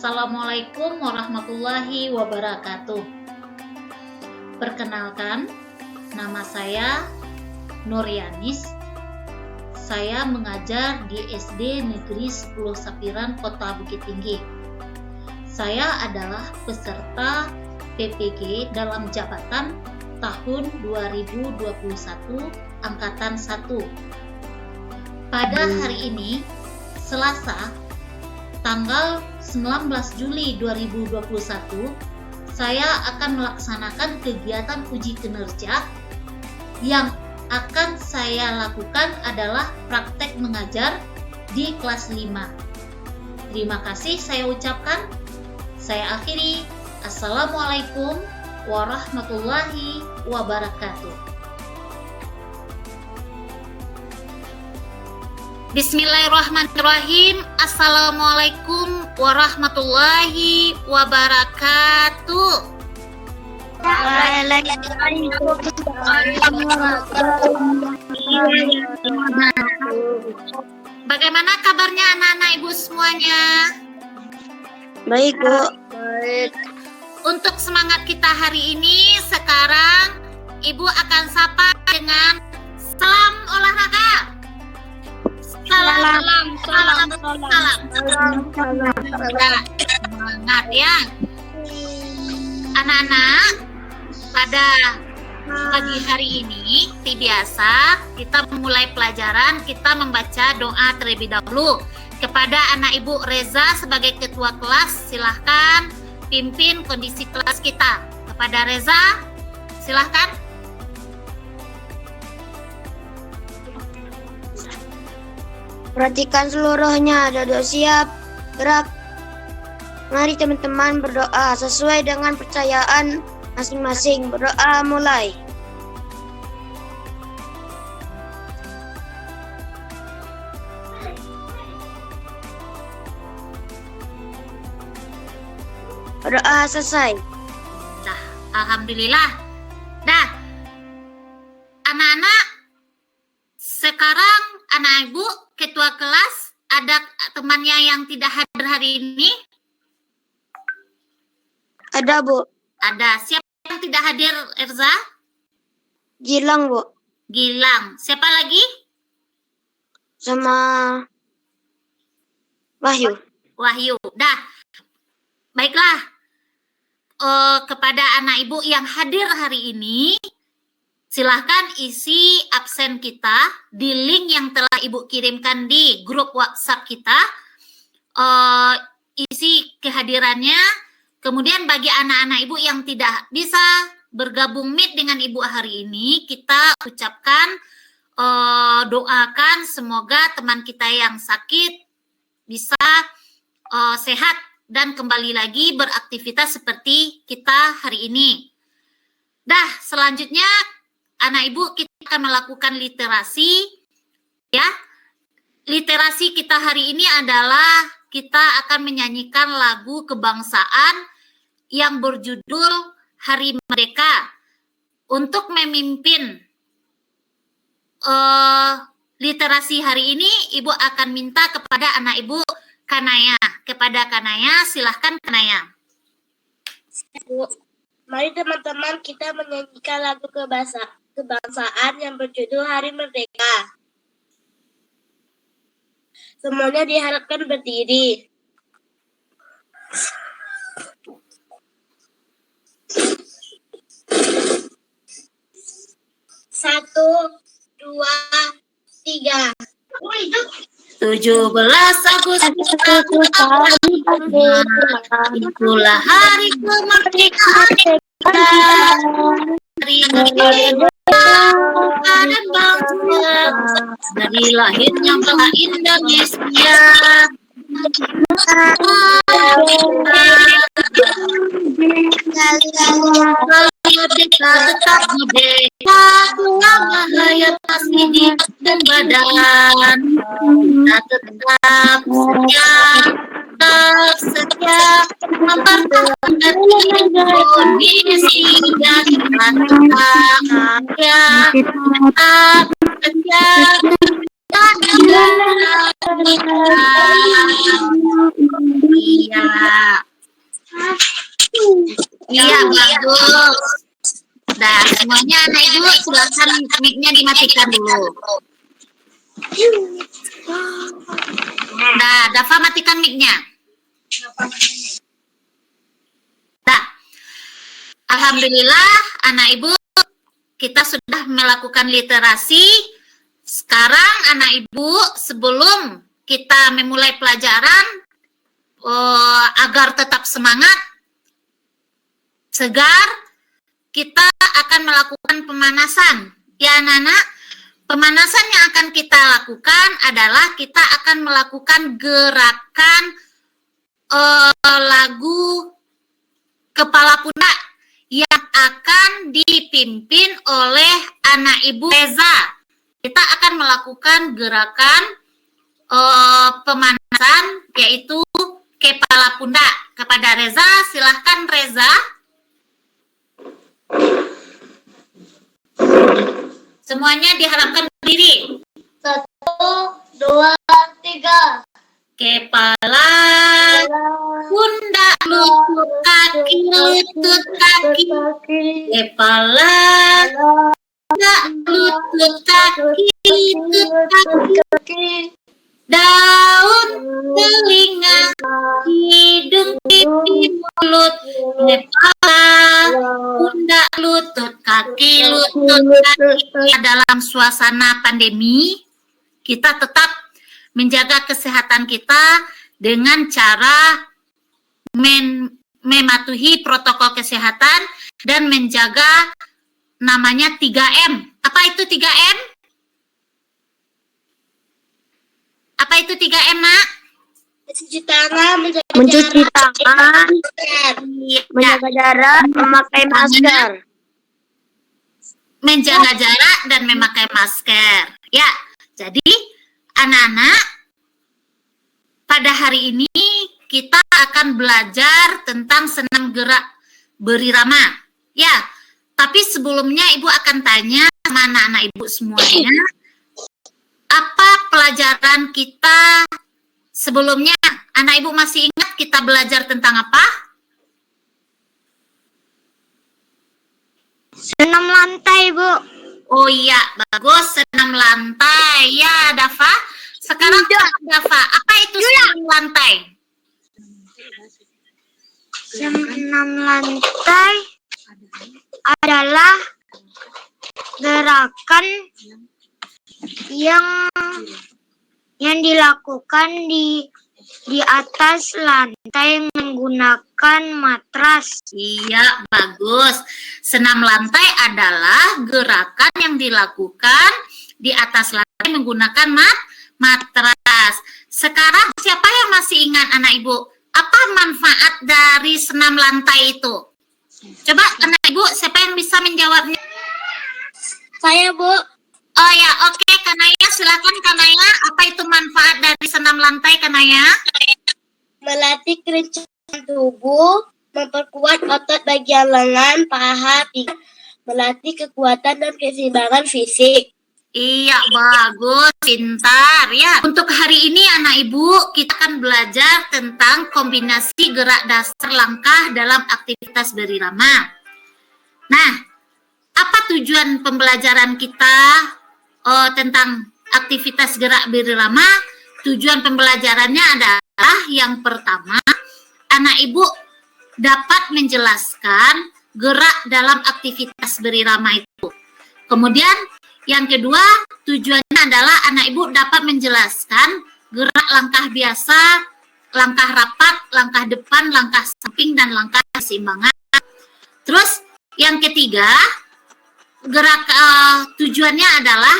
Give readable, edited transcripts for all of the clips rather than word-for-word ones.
Assalamualaikum warahmatullahi wabarakatuh. Perkenalkan, nama saya Nur Yanis. Saya mengajar di SD Negeri 10 Sapiran, Kota Bukit Tinggi. Saya adalah peserta PPG dalam jabatan tahun 2021 Angkatan 1. Pada hari ini, Selasa, tanggal 19 Juli 2021, saya akan melaksanakan kegiatan uji kinerja. Yang akan saya lakukan adalah praktek mengajar di kelas 5. Terima kasih saya ucapkan. Saya akhiri. Assalamualaikum warahmatullahi wabarakatuh. Bismillahirrahmanirrahim. Assalamualaikum warahmatullahi wabarakatuh. Bagaimana kabarnya anak-anak ibu semuanya? Baik, Bu. Baik. Untuk semangat kita hari ini, sekarang ibu akan sapa dengan salam olahraga. Salam. Semangat ya. Anak-anak, pada pagi hari ini seperti biasa kita memulai pelajaran, kita membaca doa terlebih dahulu. Kepada anak ibu Reza sebagai ketua kelas, silahkan pimpin kondisi kelas kita. Kepada Reza, silahkan. Perhatikan seluruhnya, duduk siap, gerak. Mari teman-teman berdoa sesuai dengan percayaan masing-masing. Berdoa mulai. Berdoa selesai. Nah, alhamdulillah. Nah, anak-anak, sekarang anak ibu ketua kelas, ada temannya yang tidak hadir hari ini? Ada, Bu. Ada. Siapa yang tidak hadir, Erza? Gilang, Bu. Gilang. Siapa lagi? Sama Wahyu. Wahyu. Dah. Baiklah. Kepada anak ibu yang hadir hari ini, silahkan isi absen kita di link yang telah ibu kirimkan di grup WhatsApp kita. Isi kehadirannya. Kemudian bagi anak-anak ibu yang tidak bisa bergabung meet dengan ibu hari ini, kita ucapkan, doakan semoga teman kita yang sakit bisa sehat dan kembali lagi beraktivitas seperti kita hari ini. Dah, selanjutnya anak ibu kita akan melakukan literasi. Ya, literasi kita hari ini adalah kita akan menyanyikan lagu kebangsaan yang berjudul Hari Merdeka. Untuk memimpin literasi hari ini, ibu akan minta kepada anak ibu Kanaya. Kepada Kanaya, silahkan Kanaya. Mari teman-teman kita menyanyikan lagu kebangsaan yang berjudul Hari Merdeka. Semuanya diharapkan berdiri. Satu, dua, tiga. 17 Agustus itulah hari kemerdekaan kita. Hari merdeka dan bangsa dari lahirnya bangsa Indonesia. Merdeka tetap merdeka, selama hayat masih di badan badan. Kita tetap setia mempertahankan Indonesia. Kita tetap setia dan Iya. Iya, bagus. Nah, semuanya anak ibu silakan mic-nya dimatikan dulu. Nah, Dafa matikan mic-nya. Nah, alhamdulillah anak ibu kita sudah melakukan literasi. Sekarang anak ibu sebelum kita memulai pelajaran agar tetap semangat, segar, kita akan melakukan pemanasan. Ya anak-anak, pemanasan yang akan kita lakukan adalah kita akan melakukan gerakan lagu kepala pundak yang akan dipimpin oleh anak ibu Reza. Kita akan melakukan gerakan pemanasan yaitu kepala pundak. Kepada Reza, silahkan Reza. Semuanya diharapkan berdiri. 1, 2, 3. Kepala, pundak, lutut kaki, kepala, pundak, lutut kaki, daun, telinga, hidung, pipi, mulut, kepala, pundak, lutut kaki. Dalam suasana pandemi, kita tetap menjaga kesehatan kita dengan cara mematuhi protokol kesehatan dan menjaga namanya 3M. Apa itu 3M? Apa itu 3M, Nak? Mencuci tangan, Mencuci tangan, Ya, menjaga jarak, memakai masker. menjaga jarak dan memakai masker. Ya, jadi anak-anak, pada hari ini kita akan belajar tentang senam gerak berirama. Ya, tapi sebelumnya Ibu akan tanya sama anak-anak Ibu semuanya, apa pelajaran kita sebelumnya? Anak Ibu masih ingat kita belajar tentang apa? Senam lantai, Bu. Oh iya, bagus, senam lantai. Ya, Dafa. Sekarang Dafa, apa itu senam lantai? Senam lantai adalah gerakan yang dilakukan di atas lantai menggunakan matras. Iya, bagus. Senam lantai adalah gerakan yang dilakukan di atas lantai menggunakan matras. Sekarang siapa yang masih ingat anak Ibu? Apa manfaat dari senam lantai itu? Coba anak Ibu, siapa yang bisa menjawabnya? Saya, Bu. Oh ya, oke, Kanaya, silakan Kanaya. Apa itu manfaat dari senam lantai, Kanaya? Melatih kerencanaan tubuh, memperkuat otot bagian lengan, paha, pinggang, melatih kekuatan dan keseimbangan fisik. Iya, bagus, pintar ya. Untuk hari ini anak ibu, kita akan belajar tentang kombinasi gerak dasar langkah dalam aktivitas berirama. Nah, apa tujuan pembelajaran kita tentang aktivitas gerak berirama? Tujuan pembelajarannya adalah yang pertama, anak ibu dapat menjelaskan gerak dalam aktivitas berirama itu. Kemudian yang kedua, tujuannya adalah anak ibu dapat menjelaskan gerak langkah biasa, langkah rapat, langkah depan, langkah samping, dan langkah keseimbangan. Terus yang ketiga, tujuannya adalah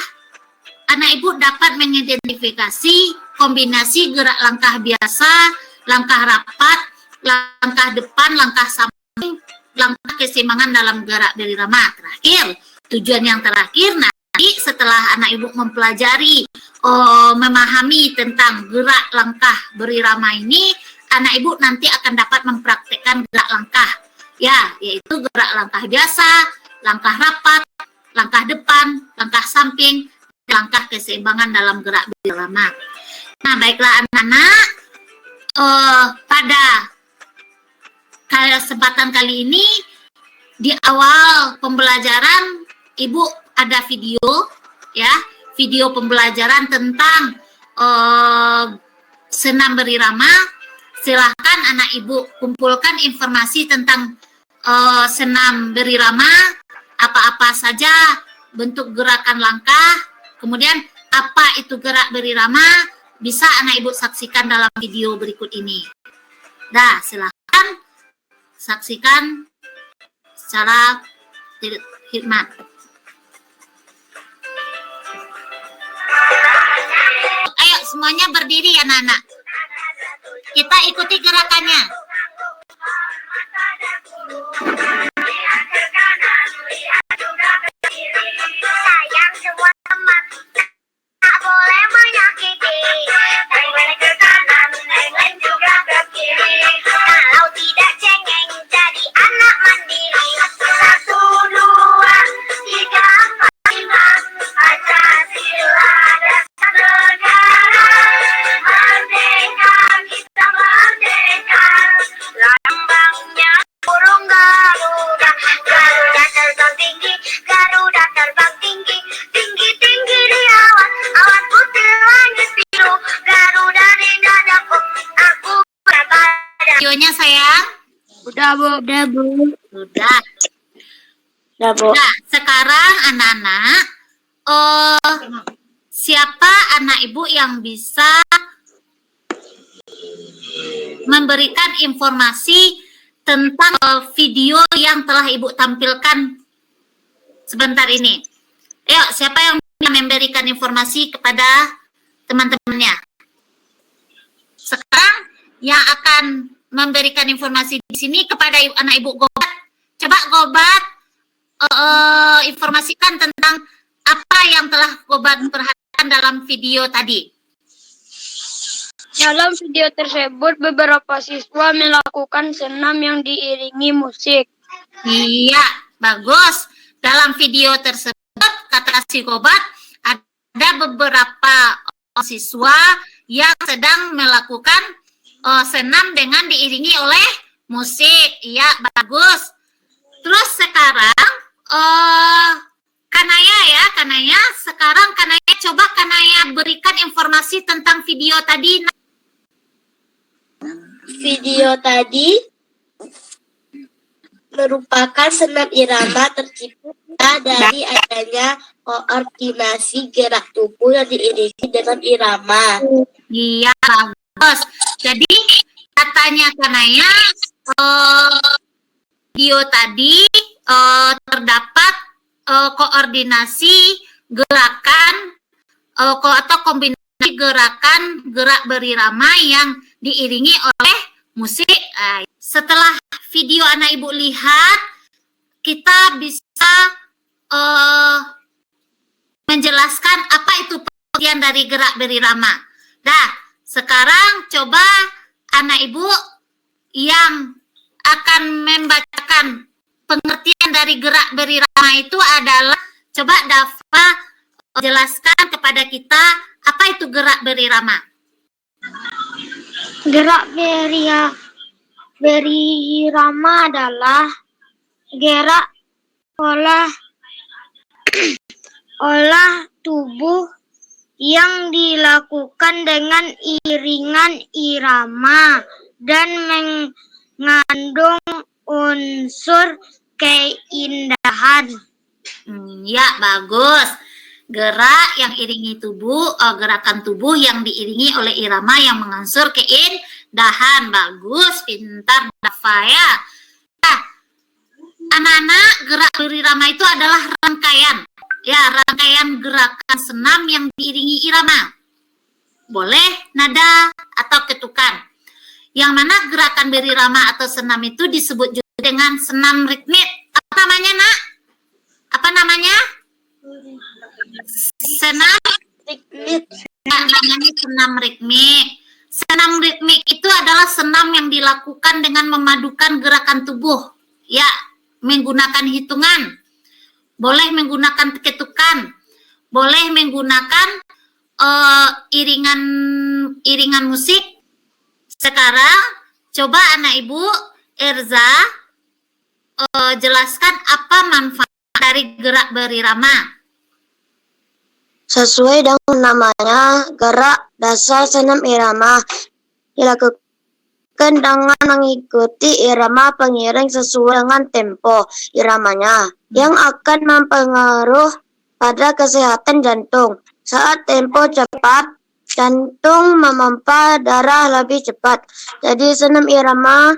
anak ibu dapat mengidentifikasi kombinasi gerak langkah biasa, langkah rapat, langkah depan, langkah samping, langkah keseimbangan dalam gerak berirama. Terakhir, tujuan yang terakhir, nanti setelah anak ibu mempelajari, memahami tentang gerak langkah berirama ini, anak ibu nanti akan dapat mempraktekkan gerak langkah, ya, yaitu gerak langkah biasa, langkah rapat, langkah depan, langkah samping, langkah keseimbangan dalam gerak berirama. Nah, baiklah anak-anak, pada kesempatan kali ini di awal pembelajaran Ibu ada video ya, video pembelajaran tentang senam berirama. Silahkan anak Ibu kumpulkan informasi tentang senam berirama, apa-apa saja bentuk gerakan langkah, kemudian apa itu gerak berirama, bisa anak Ibu saksikan dalam video berikut ini. Dah, silahkan saksikan secara khidmat. Ayo semuanya berdiri anak-anak. Kita ikuti gerakannya. Sayang semua teman, tak boleh menyakiti. Tengok ke kanan, tengok juga ke kiri. Kalau tidak cengeng, jadi anak mandiri. 1, 2, 3, 4, 5. Pancasila dasar negara. Merdeka, kita merdeka. Lambangnya burung Garuda. Garuda terbang tinggi, Garuda terbang tinggi. Tinggi tinggi di awan, awan putih langit biru. Garuda di dadaku, aku berbadan. Videonya sayang. Udah, Bu. Udah, Bu. Sudah. Udah, Bu. Nah, sekarang anak-anak, siapa anak Ibu yang bisa memberikan informasi tentang video yang telah Ibu tampilkan sebentar ini? Ayo, siapa yang bisa memberikan informasi kepada teman-temannya? Sekarang yang akan memberikan informasi di sini kepada anak Ibu Gobat. Coba Gobat informasikan tentang apa yang telah Gobat perhatikan dalam video tadi. Dalam video tersebut, beberapa siswa melakukan senam yang diiringi musik. Iya, bagus. Dalam video tersebut, kata si Gobat, ada beberapa siswa yang sedang melakukan senam dengan diiringi oleh musik. Iya, bagus. Terus sekarang, Kanaya, sekarang Kanaya coba Kanaya berikan informasi tentang video tadi. Video tadi merupakan senam irama tercipta dari adanya koordinasi gerak tubuh yang diiringi dengan irama. Iya, bagus. Jadi katanya Kanaya, video tadi terdapat koordinasi gerakan atau kombinasi gerakan gerak berirama yang diiringi oleh musik. Setelah video anak Ibu lihat, kita bisa menjelaskan apa itu pengertian dari gerak berirama. Nah, sekarang coba anak Ibu yang akan membacakan pengertian dari gerak berirama itu adalah, coba Dafa jelaskan kepada kita apa itu gerak berirama. Gerak berirama adalah gerak olah tubuh yang dilakukan dengan iringan irama dan mengandung unsur keindahan. Ya, bagus. Gerak yang iringi tubuh, gerakan tubuh yang diiringi oleh irama yang mengansur keindahan. Bagus, pintar Dafa ya. Nah, anak-anak, gerak berirama itu adalah rangkaian gerakan senam yang diiringi irama. Boleh nada atau ketukan. Yang mana gerakan berirama atau senam itu disebut juga dengan senam ritmik. Apa namanya, Nak? Apa namanya? Senam ritmik. Namanya senam ritmik. Senam ritmik itu adalah senam yang dilakukan dengan memadukan gerakan tubuh. Ya, menggunakan hitungan. Boleh menggunakan ketukan. Boleh menggunakan iringan musik. Sekarang coba anak ibu Erza jelaskan apa manfaat dari gerak berirama. Sesuai dengan namanya, gerak dasar senam irama dilakukan dengan mengikuti irama pengiring sesuai dengan tempo iramanya yang akan mempengaruhi pada kesehatan jantung. Saat tempo cepat, jantung memompa darah lebih cepat. Jadi senam irama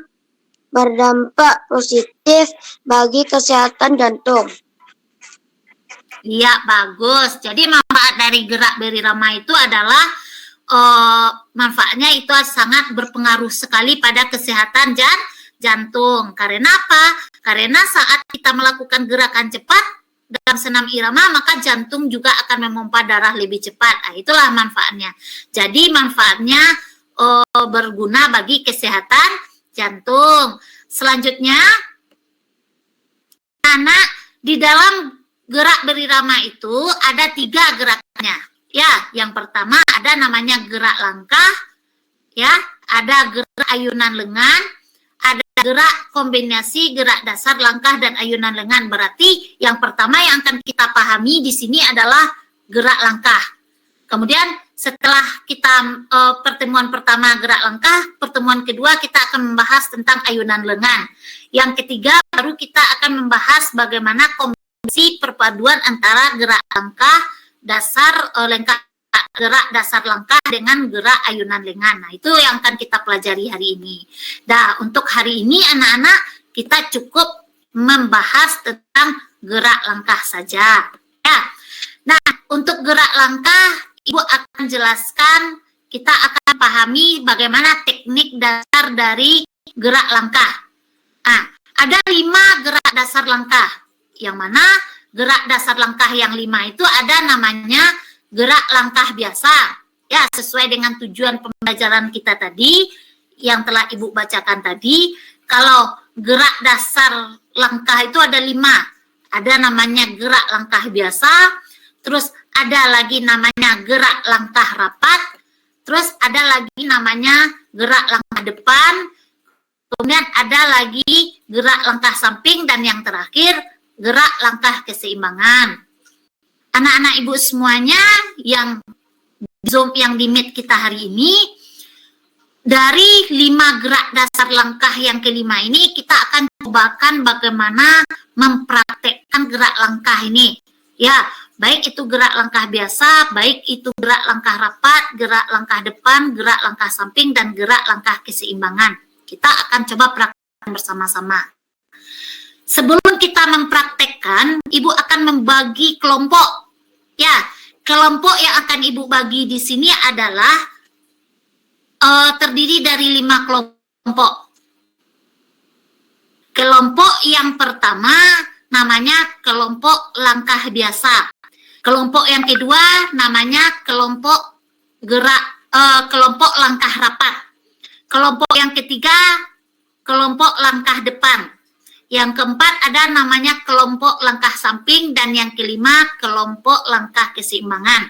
berdampak positif bagi kesehatan jantung. Iya, bagus. Jadi manfaat dari gerak berirama itu adalah manfaatnya itu sangat berpengaruh sekali pada kesehatan jantung. Karena apa? Karena saat kita melakukan gerakan cepat dalam senam irama, maka jantung juga akan memompa darah lebih cepat. Nah, itulah manfaatnya. Jadi manfaatnya berguna bagi kesehatan jantung. Selanjutnya, anak di dalam gerak berirama itu ada 3 gerakannya. Ya, yang pertama ada namanya gerak langkah, ya, ada gerak ayunan lengan, ada gerak kombinasi gerak dasar langkah dan ayunan lengan. Berarti yang pertama yang akan kita pahami di sini adalah gerak langkah. Kemudian setelah kita pertemuan pertama gerak langkah, pertemuan kedua kita akan membahas tentang ayunan lengan. Yang ketiga baru kita akan membahas bagaimana perpaduan antara gerak langkah dasar gerak dasar langkah dengan gerak ayunan lengan. Nah, itu yang akan kita pelajari hari ini. Nah, untuk hari ini anak-anak kita cukup membahas tentang gerak langkah saja. Ya. Nah, untuk gerak langkah Ibu akan jelaskan, kita akan pahami bagaimana teknik dasar dari gerak langkah. Nah, ada 5 gerak dasar langkah. Yang mana gerak dasar langkah yang 5 itu ada namanya gerak langkah biasa. Ya, sesuai dengan tujuan pembelajaran kita tadi, yang telah Ibu bacakan tadi, kalau gerak dasar langkah itu ada 5. Ada namanya gerak langkah biasa, terus ada lagi namanya gerak langkah rapat, terus ada lagi namanya gerak langkah depan, kemudian ada lagi gerak langkah samping, dan yang terakhir gerak langkah keseimbangan. Anak-anak Ibu semuanya yang Zoom yang di Meet kita hari ini, dari 5 gerak dasar langkah yang kelima ini, kita akan cobakan bagaimana mempraktekkan gerak langkah ini. Ya, baik itu gerak langkah biasa, baik itu gerak langkah rapat, gerak langkah depan, gerak langkah samping, dan gerak langkah keseimbangan. Kita akan coba praktekkan bersama-sama. Sebelum kita mempraktekkan, Ibu akan membagi kelompok. Ya, kelompok yang akan Ibu bagi di sini adalah terdiri dari 5 kelompok. Kelompok yang pertama namanya kelompok langkah biasa. Kelompok yang kedua namanya kelompok kelompok langkah rapat. Kelompok yang ketiga kelompok langkah depan. Yang keempat ada namanya kelompok langkah samping, dan yang kelima kelompok langkah keseimbangan.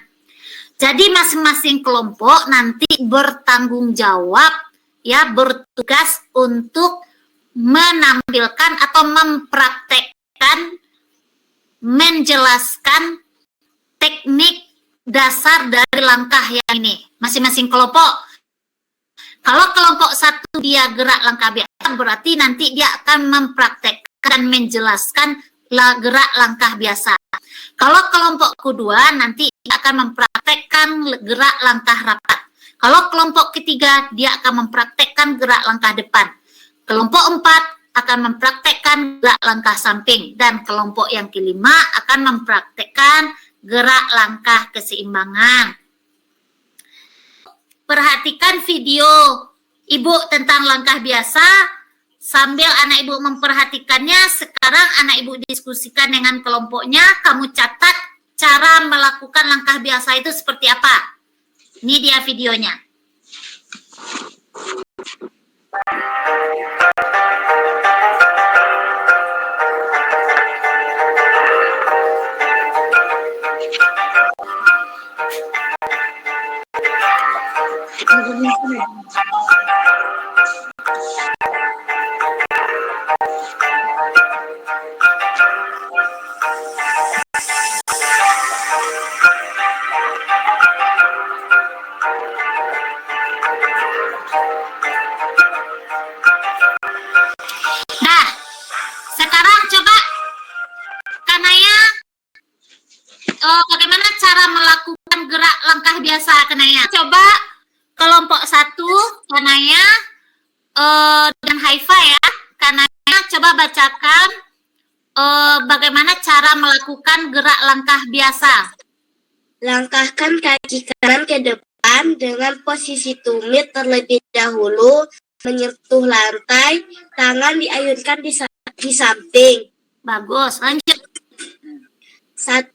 Jadi masing-masing kelompok nanti bertanggung jawab, ya, bertugas untuk menampilkan atau mempraktekkan, menjelaskan teknik dasar dari langkah yang ini. Masing-masing kelompok. Kalau kelompok 1 dia gerak langkah biasa, berarti nanti dia akan mempraktekkan dan menjelaskan gerak langkah biasa. Kalau kelompok kedua nanti dia akan mempraktekkan gerak langkah rapat. Kalau kelompok ketiga dia akan mempraktekkan gerak langkah depan. Kelompok 4 akan mempraktekkan gerak langkah samping, dan kelompok yang kelima akan mempraktekkan gerak langkah keseimbangan. Perhatikan video Ibu tentang langkah biasa. Sambil anak Ibu memperhatikannya, sekarang anak Ibu diskusikan dengan kelompoknya. Kamu catat cara melakukan langkah biasa itu seperti apa. Ini dia videonya. Nah, sekarang coba Kanaya, bagaimana cara melakukan gerak langkah biasa Kanaya? Coba kelompok 1 Kanaya dan Haifa ya. Kanaya coba bacakan bagaimana cara melakukan gerak langkah biasa. Langkahkan kaki kanan ke depan dengan posisi tumit terlebih dahulu, menyentuh lantai, tangan diayunkan di samping. Bagus, lanjut. 1.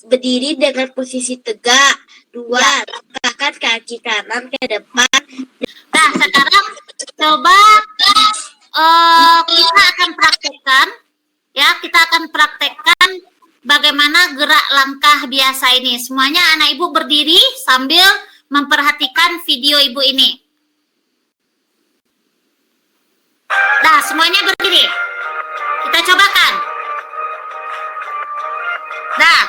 Berdiri dengan posisi tegak. 2. Langkahkan kaki kanan ke depan. Nah, sekarang coba kita akan praktekkan, ya, kita akan praktekkan bagaimana gerak langkah biasa ini. Semuanya anak ibu berdiri sambil memperhatikan video ibu ini. Nah, semuanya berdiri. Kita cobakan. Nah,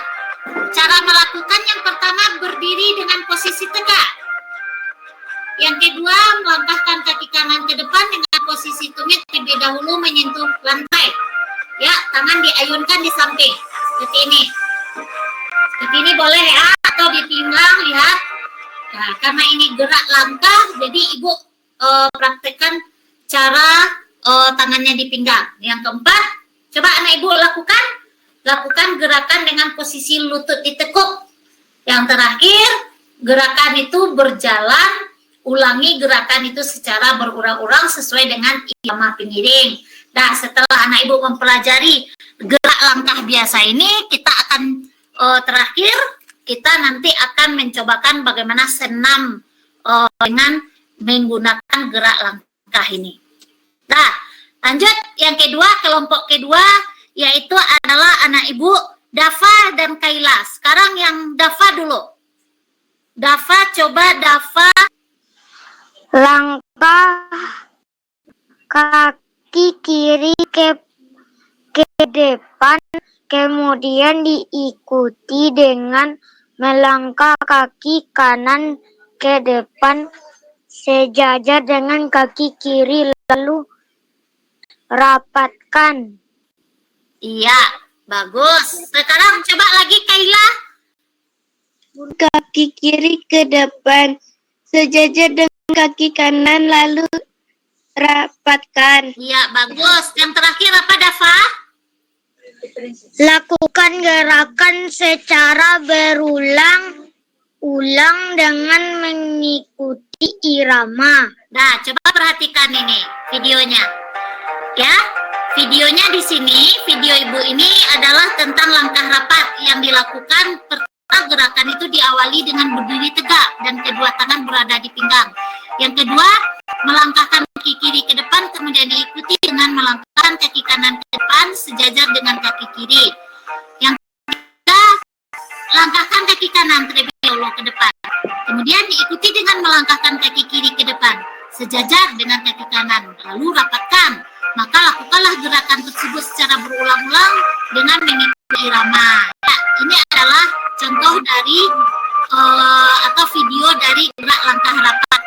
cara melakukan yang pertama berdiri dengan posisi tegak. Yang kedua, melangkahkan kaki kanan ke depan dengan posisi tumit terlebih dahulu menyentuh lantai. Ya, tangan diayunkan di samping. Seperti ini. Seperti ini boleh ya, atau di pinggang, lihat. Nah, karena ini gerak langkah, jadi ibu praktekkan cara tangannya di pinggang. Yang keempat, coba anak ibu lakukan gerakan dengan posisi lutut ditekuk. Yang terakhir, gerakan itu berjalan, ulangi gerakan itu secara berurang-urang sesuai dengan irama pengiring. Nah, setelah anak ibu mempelajari gerak langkah biasa ini, kita akan terakhir kita nanti akan mencobakan bagaimana senam dengan menggunakan gerak langkah ini. Nah, lanjut yang kedua, kelompok kedua yaitu adalah anak ibu Dafa dan Kaila. Sekarang yang Dafa dulu. Dafa, coba Dafa. Langkah kaki kiri ke depan, kemudian diikuti dengan melangkah kaki kanan ke depan sejajar dengan kaki kiri, lalu rapatkan. Iya, bagus. Sekarang coba lagi Kaila. Kaki kiri ke depan sejajar dengan kaki kanan, lalu rapatkan. Iya, bagus. Yang terakhir apa, Dafa? Lakukan gerakan secara berulang-ulang dengan mengikuti irama. Nah, coba perhatikan ini videonya. Ya, videonya di sini, video ibu ini adalah tentang langkah rapat yang dilakukan. Pertama, gerakan itu diawali dengan berdiri tegak dan kedua tangan berada di pinggang. Yang kedua, melangkahkan kaki kiri ke depan, kemudian diikuti dengan melangkahkan kaki kanan ke depan sejajar dengan kaki kiri. Yang ketiga, langkahkan kaki kanan terlebih dahulu ke depan. Kemudian diikuti dengan melangkahkan kaki kiri ke depan sejajar dengan kaki kanan, lalu rapatkan. Maka lakukanlah gerakan tersebut secara berulang-ulang dengan mengikuti irama. Ya, ini adalah contoh dari atau video dari gerak langkah rapat.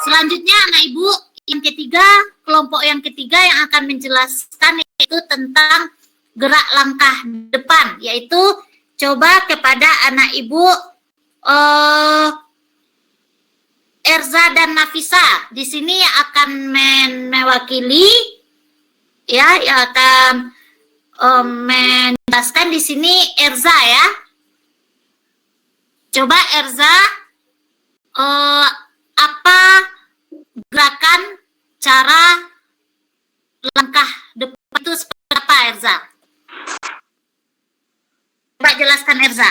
Selanjutnya anak ibu yang ketiga, kelompok yang ketiga yang akan menjelaskan yaitu tentang gerak langkah depan, yaitu coba kepada anak ibu Erza dan Nafisa. Di sini akan mewakili ya, yang akan menjelaskan di sini Erza ya. Coba Erza, apa gerakan cara langkah depan itu seperti apa, Erza? Coba jelaskan, Erza.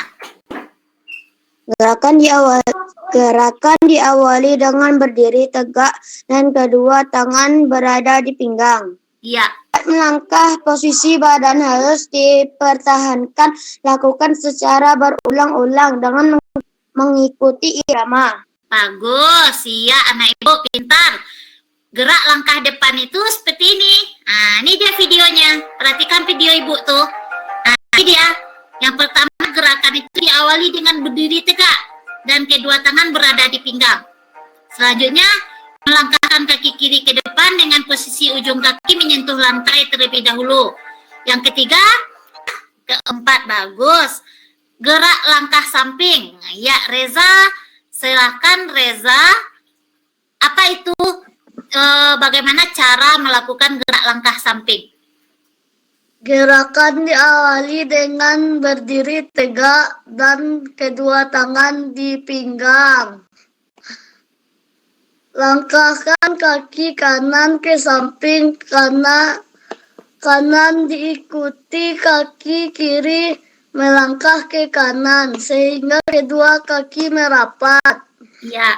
Gerakan diawali dengan berdiri tegak dan kedua tangan berada di pinggang. Iya. Melangkah, posisi badan harus dipertahankan, lakukan secara berulang-ulang dengan mengikuti irama. Bagus, iya anak ibu pintar. Gerak langkah depan itu seperti ini. Nah, ini dia videonya. Perhatikan video ibu tuh. Nah, ini dia. Yang pertama, gerakan itu diawali dengan berdiri tegak dan kedua tangan berada di pinggang. Selanjutnya, melangkahkan kaki kiri ke depan dengan posisi ujung kaki menyentuh lantai terlebih dahulu. Yang ketiga, keempat, bagus. Gerak langkah samping. Ya, Reza, silakan Reza. Apa itu? Bagaimana cara melakukan gerak langkah samping? Gerakan diawali dengan berdiri tegak dan kedua tangan di pinggang. Langkahkan kaki kanan ke samping kanan diikuti kaki kiri melangkah ke kanan sehingga kedua kaki merapat. Ya.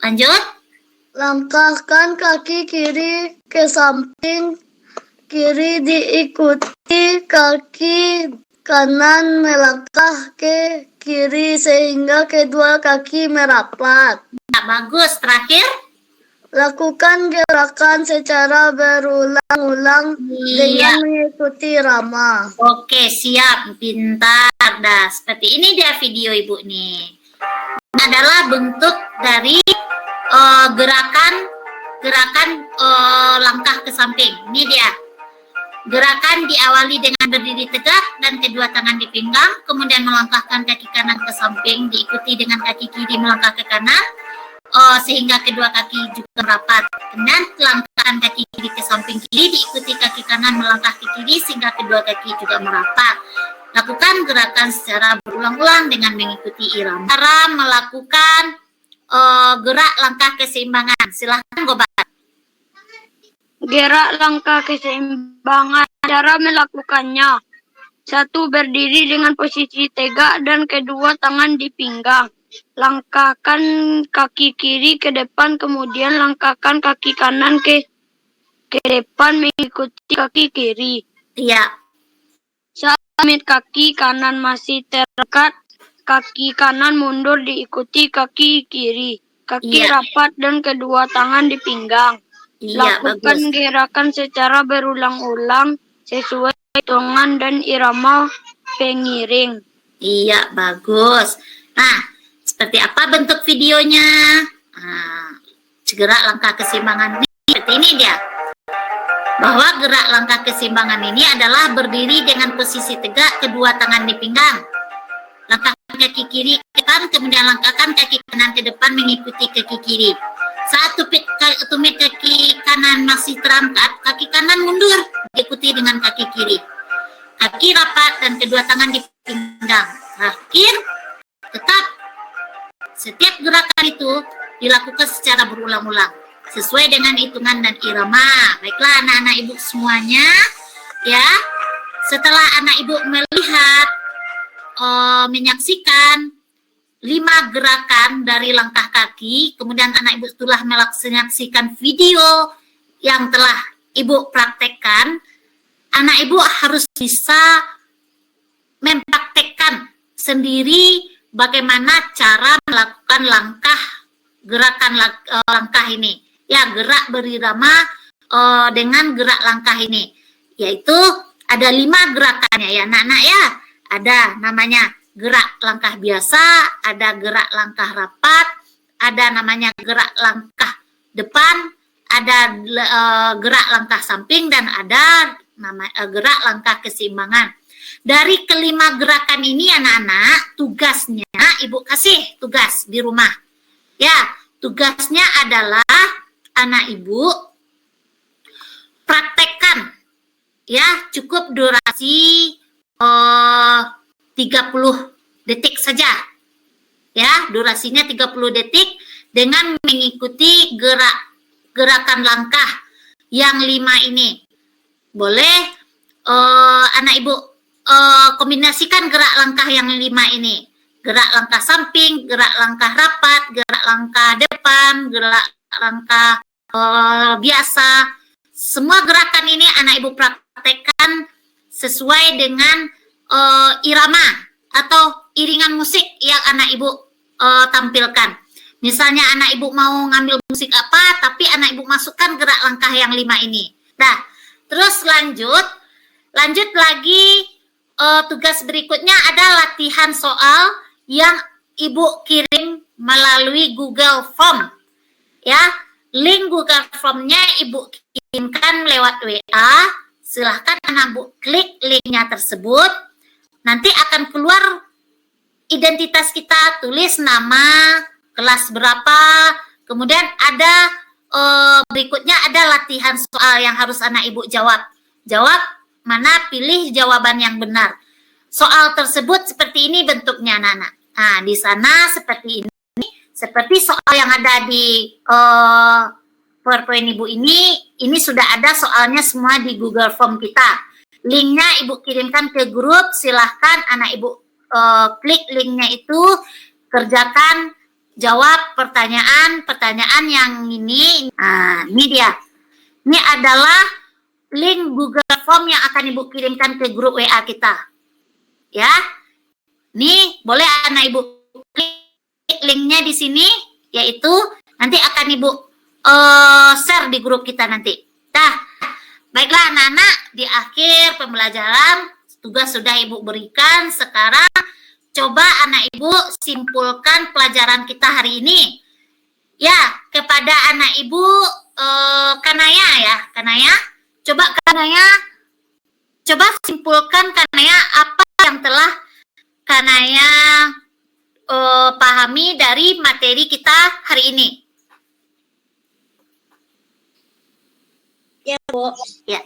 Lanjut. Langkahkan kaki kiri ke samping kiri diikuti kaki kanan melangkah ke kiri sehingga kedua kaki merapat. Nah, bagus. Terakhir. Lakukan gerakan secara berulang-ulang dengan mengikuti irama. Oke, siap. Pintar. Dah, seperti ini dia video Ibu nih. Ini adalah bentuk dari gerakan langkah ke samping. Ini dia. Gerakan diawali dengan berdiri tegak dan kedua tangan di pinggang, kemudian melangkahkan kaki kanan ke samping, diikuti dengan kaki kiri melangkah ke kanan, sehingga kedua kaki juga merapat. Kemudian langkahkan kaki kiri ke samping kiri, diikuti kaki kanan melangkah ke kiri, sehingga kedua kaki juga merapat. Lakukan gerakan secara berulang-ulang dengan mengikuti irama. Cara melakukan gerak langkah keseimbangan. Silahkan Gobat. Gerak langkah keseimbangan. Cara melakukannya. 1. Berdiri dengan posisi tegak dan kedua tangan di pinggang. Langkahkan kaki kiri ke depan, kemudian langkahkan kaki kanan ke depan mengikuti kaki kiri. Iya. Saat kaki kanan masih terdekat, kaki kanan mundur diikuti kaki kiri. Kaki rapat dan kedua tangan di pinggang. Iya, Lakukan bagus. gerakan secara berulang-ulang sesuai hitungan dan irama pengiring. Iya, bagus. Nah, seperti apa bentuk videonya? Nah, gerak langkah keseimbangan ini seperti ini dia. Bahwa gerak langkah keseimbangan ini adalah berdiri dengan posisi tegak, kedua tangan di pinggang. Langkahkan kaki kiri ke depan, kemudian langkahkan kaki kanan ke depan mengikuti kaki kiri. Saat tumit kaki kanan masih terangkat, kaki kanan mundur, diikuti dengan kaki kiri. Kaki rapat dan kedua tangan di pinggang. Terakhir, tetap setiap gerakan itu dilakukan secara berulang-ulang, sesuai dengan hitungan dan irama. Baiklah anak-anak ibu semuanya, ya. Setelah anak ibu melihat, menyaksikan 5 gerakan dari langkah kaki, kemudian anak ibu telah melaksanakan video yang telah ibu praktekkan, anak ibu harus bisa mempraktekkan sendiri bagaimana cara melakukan gerakan langkah ini. Ya, gerak berirama dengan gerak langkah ini. Yaitu ada 5 gerakannya ya anak-anak ya. Ada namanya gerak langkah biasa, ada gerak langkah rapat, ada namanya gerak langkah depan, ada gerak langkah samping, dan ada gerak langkah keseimbangan. Dari kelima gerakan ini anak-anak, tugasnya ibu kasih tugas di rumah. Ya, tugasnya adalah anak ibu praktekkan ya, cukup durasi 30 detik saja. Ya, durasinya 30 detik dengan mengikuti gerakan langkah yang 5 ini. Boleh anak ibu kombinasikan gerak langkah yang 5 ini. Gerak langkah samping, gerak langkah rapat, gerak langkah depan, gerak langkah biasa. Semua gerakan ini anak ibu praktekkan sesuai dengan irama atau iringan musik yang anak ibu tampilkan. Misalnya anak ibu mau ngambil musik apa, tapi anak ibu masukkan gerak langkah yang 5 ini. Nah, terus lanjut lagi tugas berikutnya ada latihan soal yang ibu kirim melalui Google Form. Ya, link Google Form-nya Ibu kirimkan lewat WA. Silahkan anak Bu klik linknya tersebut. Nanti akan keluar identitas kita, tulis nama, kelas berapa, kemudian ada berikutnya ada latihan soal yang harus anak Ibu jawab. Jawab mana, pilih jawaban yang benar. Soal tersebut seperti ini bentuknya, anak-anak. Nah, di sana seperti ini. Seperti soal yang ada di PowerPoint Ibu ini sudah ada soalnya semua di Google Form kita. Linknya Ibu kirimkan ke grup, silahkan anak Ibu klik linknya itu, kerjakan, jawab pertanyaan yang ini. Nah, ini dia. Ini adalah link Google Form yang akan Ibu kirimkan ke grup WA kita. Ya, nih boleh anak Ibu klik linknya di sini, yaitu nanti akan Ibu share di grup kita nanti. Nah, baiklah anak-anak, di akhir pembelajaran tugas sudah Ibu berikan. Sekarang coba anak Ibu simpulkan pelajaran kita hari ini. Ya, kepada anak Ibu Kanaya ya, Kanaya. Coba Kanaya, coba simpulkan Kanaya apa yang telah Kanaya pahami dari materi kita hari ini. Ya, Bu. Ya.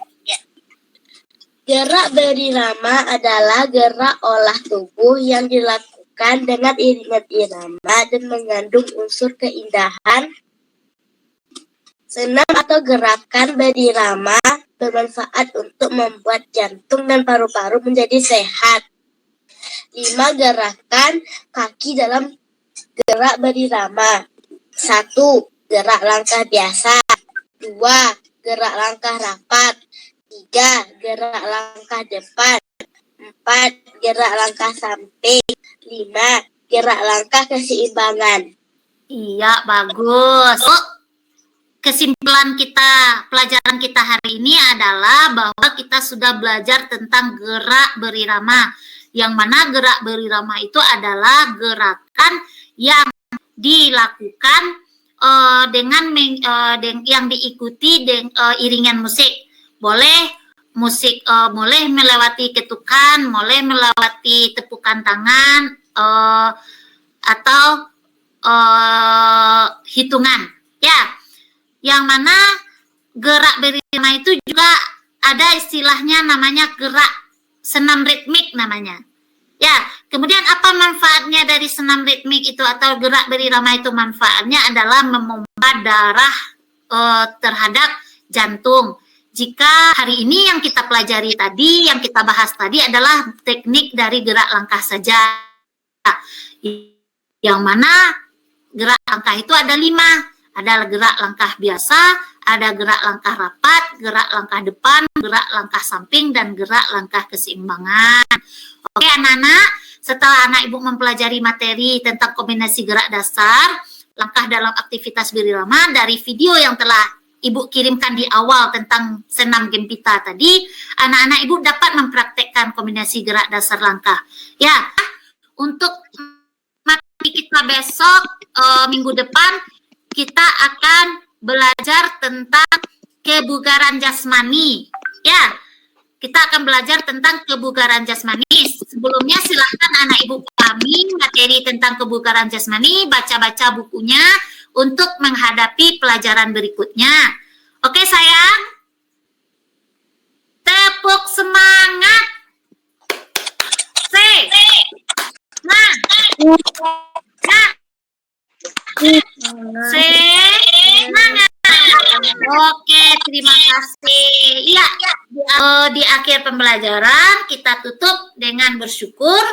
Gerak berirama adalah gerak olah tubuh yang dilakukan dengan iringan irama dan mengandung unsur keindahan. Senam atau gerakan berirama bermanfaat untuk membuat jantung dan paru-paru menjadi sehat. 5 gerakan kaki dalam gerak berirama. 1. Gerak langkah biasa. 2. Gerak langkah rapat. 3. Gerak langkah depan. 4. Gerak langkah samping. 5. Gerak langkah keseimbangan. Iya, bagus. Kesimpulan kita, pelajaran kita hari ini adalah bahwa kita sudah belajar tentang gerak berirama. Yang mana gerak berirama itu adalah gerakan yang dilakukan yang diikuti dengan iringan musik. Boleh musik, boleh melewati ketukan, boleh melewati tepukan tangan, atau hitungan. Ya, yang mana gerak berirama itu juga ada istilahnya namanya gerak senam ritmik namanya. Ya, kemudian apa manfaatnya dari senam ritmik itu atau gerak berirama itu? Manfaatnya adalah memompa darah terhadap jantung. Jika hari ini yang kita pelajari tadi, yang kita bahas tadi adalah teknik dari gerak langkah saja. Yang mana gerak langkah itu ada 5. Ada gerak langkah biasa, ada gerak langkah rapat, gerak langkah depan, gerak langkah samping, dan gerak langkah keseimbangan. Oke anak-anak, setelah anak Ibu mempelajari materi tentang kombinasi gerak dasar, langkah dalam aktivitas berirama dari video yang telah Ibu kirimkan di awal tentang senam Gempita tadi, anak-anak Ibu dapat mempraktekkan kombinasi gerak dasar langkah. Ya, untuk materi kita besok, minggu depan, kita akan belajar tentang kebugaran jasmani. Ya, kita akan belajar tentang kebugaran jasmani. Sebelumnya silahkan anak Ibu pahami materi tentang kebugaran jasmani, baca-baca bukunya untuk menghadapi pelajaran berikutnya. Oke sayang? Tepuk semangat. Nah. Semangat. Oke, terima kasih. Iya, di akhir pembelajaran kita tutup dengan bersyukur.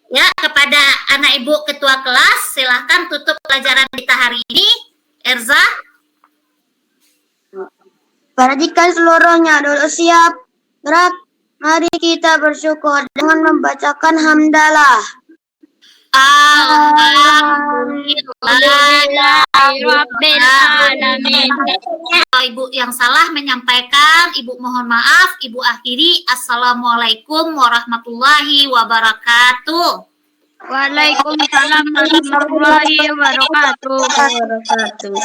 Ya, kepada anak Ibu ketua kelas, silahkan tutup pelajaran kita hari ini. Erza. Perhatikan seluruhnya, dulu siap. Gerak. Mari kita bersyukur dengan membacakan hamdalah. Alhamdulillahirrabbilalamin. Ibu yang salah menyampaikan, Ibu mohon maaf. Ibu akhiri. Assalamualaikum warahmatullahi wabarakatuh. Waalaikumsalam warahmatullahi wabarakatuh. Wabarakatuh.